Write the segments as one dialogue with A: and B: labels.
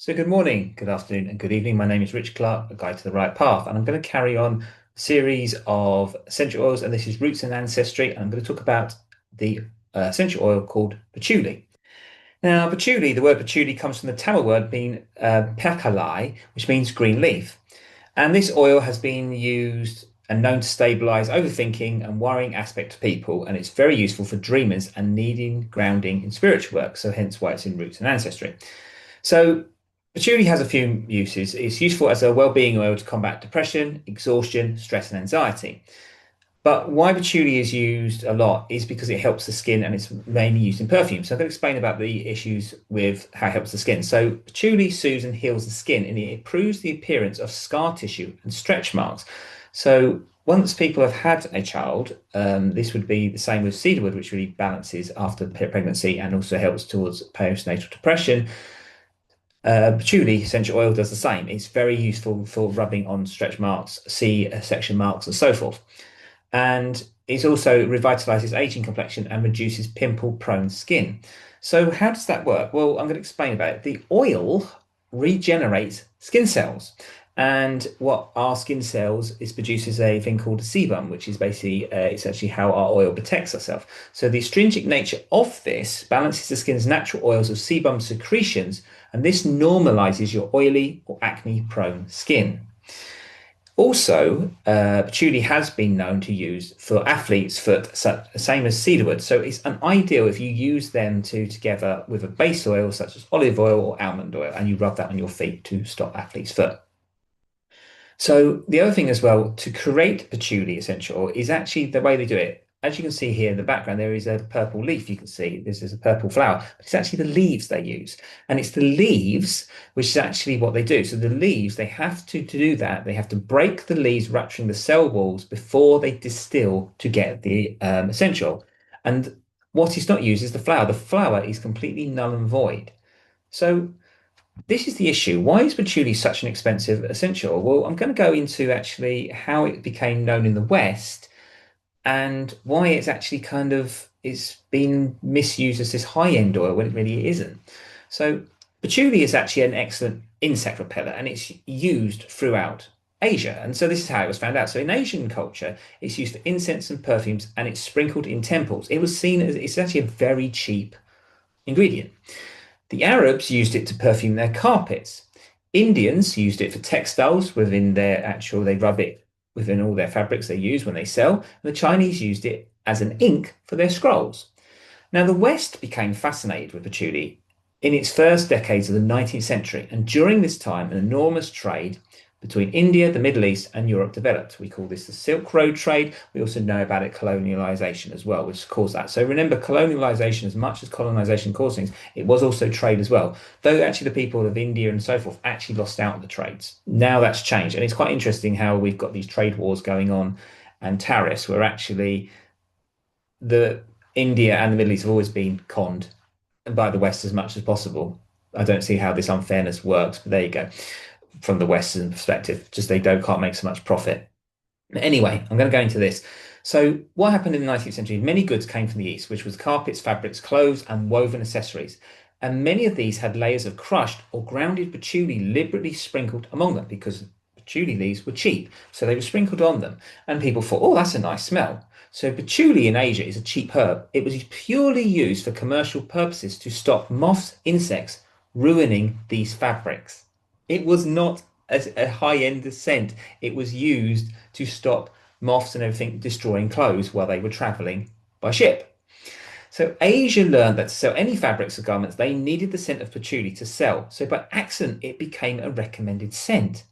A: So good morning, good afternoon, and good evening. My name is Rich Clark, a guide to the right path, and I'm going to carry on a series of essential oils, and this is Roots and Ancestry, and I'm going to talk about the essential oil called patchouli. Now, patchouli, the word patchouli comes from the Tamil word being Paccilai, which means green leaf. And this oil has been used and known to stabilize overthinking and worrying aspect of people, and it's very useful for dreamers and needing grounding in spiritual work, so hence why it's in Roots and Ancestry. So patchouli has a few uses. It's useful as a well-being oil to combat depression, exhaustion, stress, and anxiety. But why patchouli is used a lot is because it helps the skin and it's mainly used in perfume. So I'm going to explain about the issues with how it helps the skin. So patchouli soothes and heals the skin and it improves the appearance of scar tissue and stretch marks. So once people have had a child, this would be the same with cedarwood, which really balances after pregnancy and also helps towards postnatal depression. Patchouli essential oil does the same. It's very useful for rubbing on stretch marks, C-section marks, and so forth. And it also revitalizes aging complexion and reduces pimple-prone skin. So how does that work? Well, I'm going to explain about it. The oil regenerates skin cells. And what our skin cells is produces a thing called sebum, which is basically it's actually how our oil protects ourselves. So the astringent nature of this balances the skin's natural oils of sebum secretions, and this normalizes your oily or acne-prone skin. Also, patchouli has been known to use for athlete's foot, same as cedarwood. So it's an ideal if you use them together with a base oil such as olive oil or almond oil, and you rub that on your feet to stop athlete's foot. So the other thing as well, to create patchouli essential oil is actually the way they do it. As you can see here in the background, there is a purple leaf. You can see this is a purple flower, but it's actually the leaves they use. And it's the leaves, which is actually what they do. So the leaves, they have to do that. They have to break the leaves, rupturing the cell walls before they distill to get the essential. And what is not used is the flower. The flower is completely null and void. So this is the issue. Why is patchouli such an expensive essential? Well, I'm going to go into actually how it became known in the West and why it's actually it's been misused as this high-end oil when it really isn't. So patchouli is actually an excellent insect repeller and it's used throughout Asia. And so this is how it was found out. So in Asian culture, it's used for incense and perfumes and it's sprinkled in temples. It was seen as it's actually a very cheap ingredient. The Arabs used it to perfume their carpets. Indians used it for textiles within they rub it within all their fabrics they use when they sell. And the Chinese used it as an ink for their scrolls. Now, the West became fascinated with patchouli in its first decades of the 19th century. And during this time, an enormous trade between India, the Middle East, and Europe developed. We call this the Silk Road trade. We also know about it colonialization as well, which caused that. So remember, colonialization, as much as colonization caused things, it was also trade as well. Though actually the people of India and so forth actually lost out on the trades. Now that's changed. And it's quite interesting how we've got these trade wars going on and tariffs where actually the India and the Middle East have always been conned by the West as much as possible. I don't see how this unfairness works, but there you go. From the Western perspective, just can't make so much profit. Anyway, I'm going to go into this. So what happened in the 19th century? Many goods came from the East, which was carpets, fabrics, clothes, and woven accessories. And many of these had layers of crushed or grounded patchouli liberally sprinkled among them because patchouli leaves were cheap. So they were sprinkled on them. And people thought, oh, that's a nice smell. So patchouli in Asia is a cheap herb. It was purely used for commercial purposes to stop moths, insects ruining these fabrics. It was not a high-end scent. It was used to stop moths and everything destroying clothes while they were traveling by ship. So Asia learned that to sell any fabrics or garments, they needed the scent of patchouli to sell. So by accident, it became a recommended scent.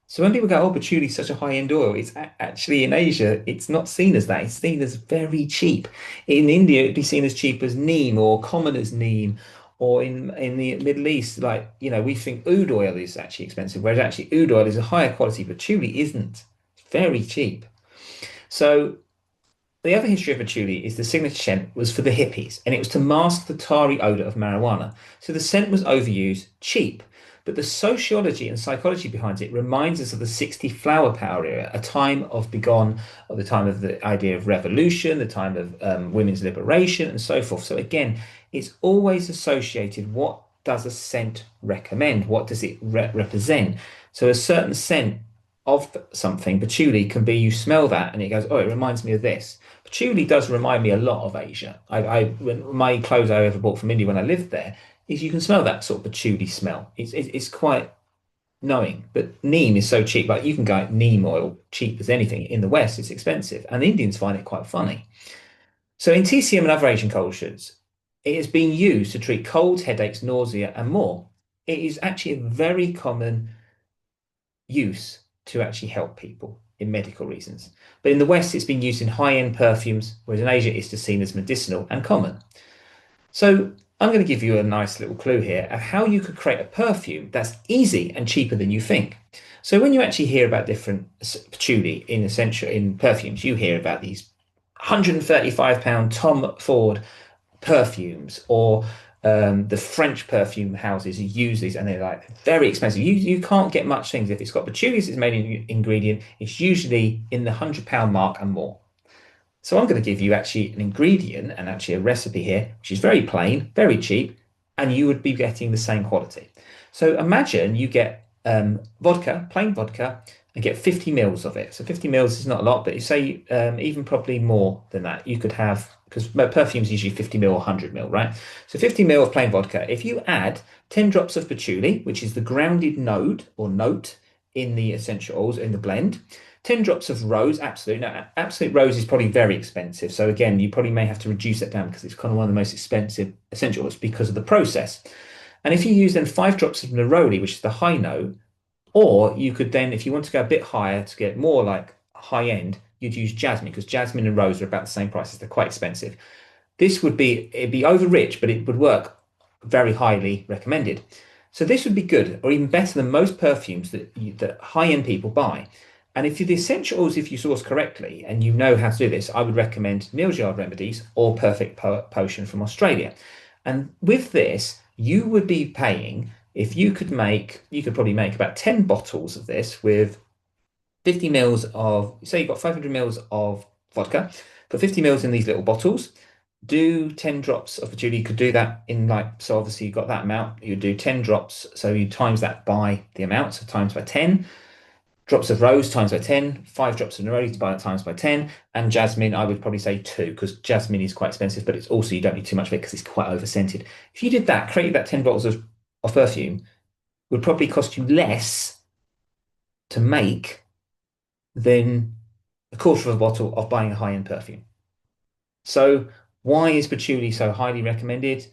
A: So when people go, oh, patchouli is such a high-end oil, it's actually in Asia, it's not seen as that. It's seen as very cheap. In India, it'd be seen as cheap as neem or common as neem. Or in the Middle East, we think oud oil is actually expensive, whereas actually oud oil is a higher quality, but patchouli isn't. It's very cheap. So the other history of patchouli is the signature scent was for the hippies, and it was to mask the tarry odor of marijuana. So the scent was overused, cheap, but the sociology and psychology behind it reminds us of the 60s flower power era, a time of the time of the idea of revolution, the time of women's liberation, and so forth. So again, it's always associated what does a scent recommend? What does it represent? So a certain scent of something, patchouli, can be you smell that and it goes, oh, it reminds me of this. Patchouli does remind me a lot of Asia. When my clothes I ever bought from India when I lived there, is you can smell that sort of patchouli smell. It's quite knowing. But neem is so cheap. Like you can get neem oil cheap as anything. In the West, it's expensive, and the Indians find it quite funny. So in TCM and other Asian cultures, it has been used to treat colds, headaches, nausea, and more. It is actually a very common use to actually help people in medical reasons. But in the West, it's been used in high-end perfumes, whereas in Asia, it's just seen as medicinal and common. So I'm going to give you a nice little clue here of how you could create a perfume that's easy and cheaper than you think. So when you actually hear about different patchouli in essential in perfumes, you hear about these £135 Tom Ford perfumes or the French perfume houses use these and they're like very expensive. You can't get much things if it's got patchouli as its main ingredient. It's usually in the £100 mark and more. So I'm going to give you actually an ingredient and actually a recipe here, which is very plain, very cheap, and you would be getting the same quality. So imagine you get vodka, plain vodka, and get 50 mils of it. So 50 mils is not a lot, but you say even probably more than that. You could have, because perfume's usually 50 mil or 100 mil, right? So 50 mil of plain vodka. If you add 10 drops of patchouli, which is the grounded node or note in the essential oils in the blend, 10 drops of rose, absolute. Now, absolute rose is probably very expensive. So again, you probably may have to reduce that down because it's kind of one of the most expensive essential oils because of the process. And if you use then 5 drops of neroli, which is the high note, or you could then, if you want to go a bit higher to get more like high end, you'd use jasmine because jasmine and rose are about the same prices. They're quite expensive. It'd be over rich, but it would work very highly recommended. So this would be good, or even better than most perfumes that high-end people buy. And if you're the essential oils, if you source correctly and you know how to do this, I would recommend Mills Yard Remedies or Perfect Potion from Australia. And with this, you would be paying, if you could make, you could probably make about 10 bottles of this with 50 mils of, say you've got 500 mils of vodka, put 50 mils in these little bottles, do 10 drops of patchouli. You could do that in like, so obviously you've got that amount, you do 10 drops, so you times that by the amount, so times by 10. Drops of rose times by 10, 5 drops of neroli times by 10, and jasmine, I would probably say 2, because jasmine is quite expensive, but it's also, you don't need too much of it because it's quite over scented. If you did that, created that 10 bottles of perfume, would probably cost you less to make than a quarter of a bottle of buying a high-end perfume. So why is patchouli so highly recommended?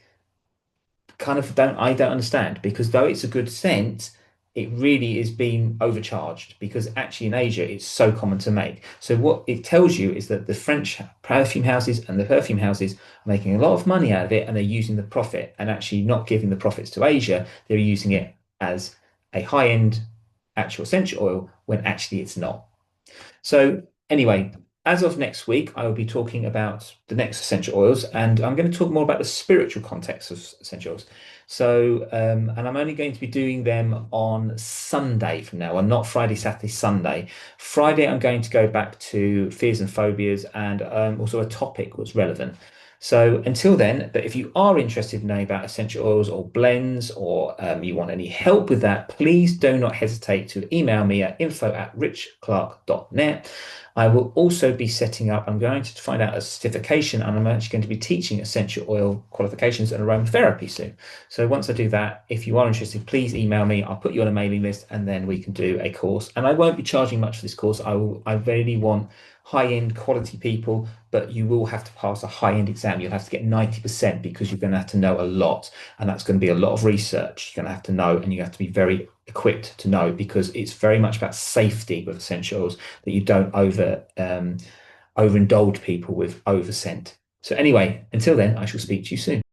A: I don't understand, because though it's a good scent, it really is being overcharged because actually in Asia it's so common to make. So what it tells you is that the French perfume houses and the perfume houses are making a lot of money out of it and they're using the profit and actually not giving the profits to Asia. They're using it as a high-end actual essential oil when actually it's not. So anyway, as of next week, I will be talking about the next essential oils, and I'm going to talk more about the spiritual context of essential oils. So, and I'm only going to be doing them on Sunday from now on, not Friday, Saturday, Sunday. Friday, I'm going to go back to fears and phobias and also a topic was relevant. So until then, but if you are interested in knowing about essential oils or blends or you want any help with that, please do not hesitate to email me at info@richclark.net. I will also be setting up, I'm going to find out a certification and I'm actually going to be teaching essential oil qualifications and aromatherapy soon. So once I do that, if you are interested, please email me. I'll put you on a mailing list and then we can do a course. And I won't be charging much for this course. I really want high-end quality people, but you will have to pass a high-end exam. You'll have to get 90% because you're going to have to know a lot. And that's going to be a lot of research you're going to have to know, and you have to be very equipped to know because it's very much about safety with essentials that you don't overindulge people with over scent. So anyway, until then, I shall speak to you soon.